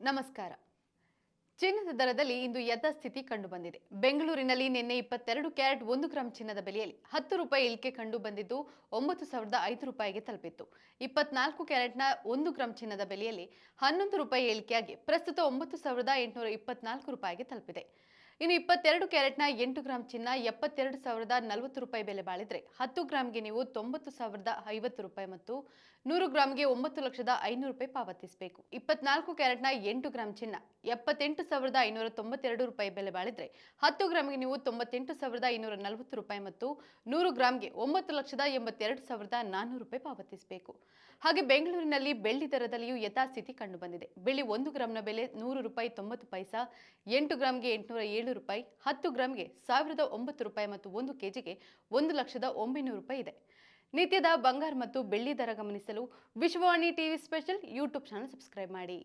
ನಮಸ್ಕಾರ. ಚಿನ್ನದ ದರದಲ್ಲಿ ಇಂದು ಯಥಾಸ್ಥಿತಿ ಕಂಡುಬಂದಿದೆ. ಬೆಂಗಳೂರಿನಲ್ಲಿ ನಿನ್ನೆ 22 ಕ್ಯಾರೆಟ್ 1 ಗ್ರಾಂ ಚಿನ್ನದ ಬೆಲೆಯಲ್ಲಿ 10 ರೂಪಾಯಿ ಇಳಿಕೆ ಕಂಡು ಬಂದಿದ್ದು 9,005 ರೂಪಾಯಿಗೆ ತಲುಪಿತ್ತು. 24 ಕ್ಯಾರೆಟ್ನ 1 ಗ್ರಾಂ ಚಿನ್ನದ ಬೆಲೆಯಲ್ಲಿ 11 ರೂಪಾಯಿ ಇಳಿಕೆಯಾಗಿ ಪ್ರಸ್ತುತ 9,824 ರೂಪಾಯಿಗೆ ತಲುಪಿದೆ. ಇನ್ನು 22 ಕ್ಯಾರೆಟ್ನ 8 ಗ್ರಾಂ ಚಿನ್ನ 72,040 ರೂಪಾಯಿ ಬೆಲೆ ಬಾಳಿದ್ರೆ 10 ಗ್ರಾಂಗೆ ನೀವು 90,050 ರೂಪಾಯಿ ಮತ್ತು 100 ಗ್ರಾಂಗೆ 9,500,000 ರೂಪಾಯಿ ಪಾವತಿಸಬೇಕು. 24 ಕ್ಯಾರೆಟ್ನ 8 ಗ್ರಾಂ ಚಿನ್ನ 78,592 ರೂಪಾಯಿ ಬೆಲೆ ಬಾಳಿದ್ರೆ 10 ಗ್ರಾಂಗೆ ನೀವು 98,240 ರೂಪಾಯಿ ಮತ್ತು 100 ಗ್ರಾಂಗೆ 9,82,400 ರೂಪಾಯಿ ಪಾವತಿಸಬೇಕು. ಹಾಗೆ ಬೆಂಗಳೂರಿನಲ್ಲಿ ಬೆಳ್ಳಿ ದರದಲ್ಲಿಯೂ ಯಥಾಸ್ಥಿತಿ ಕಂಡುಬಂದಿದೆ. ಬೆಳ್ಳಿ 1 ಗ್ರಾಂನ ಬೆಲೆ 100 ರೂಪಾಯಿ 90 ಪೈಸಾ, 8 ಗ್ರಾಂಗೆ 807 ರೂಪಾಯಿ, 10 ಗ್ರಾಂಗೆ 1,009 ರೂಪಾಯಿ ಮತ್ತು 1 ಕೆಜಿಗೆ 1,09,000 ರೂಪಾಯಿ ಇದೆ. ನಿತ್ಯದ ಬಂಗಾರ ಮತ್ತು ಬೆಳ್ಳಿ ದರ ಗಮನಿಸಲು Vishwavani TV special YouTube channel subscribe ಮಾಡಿ.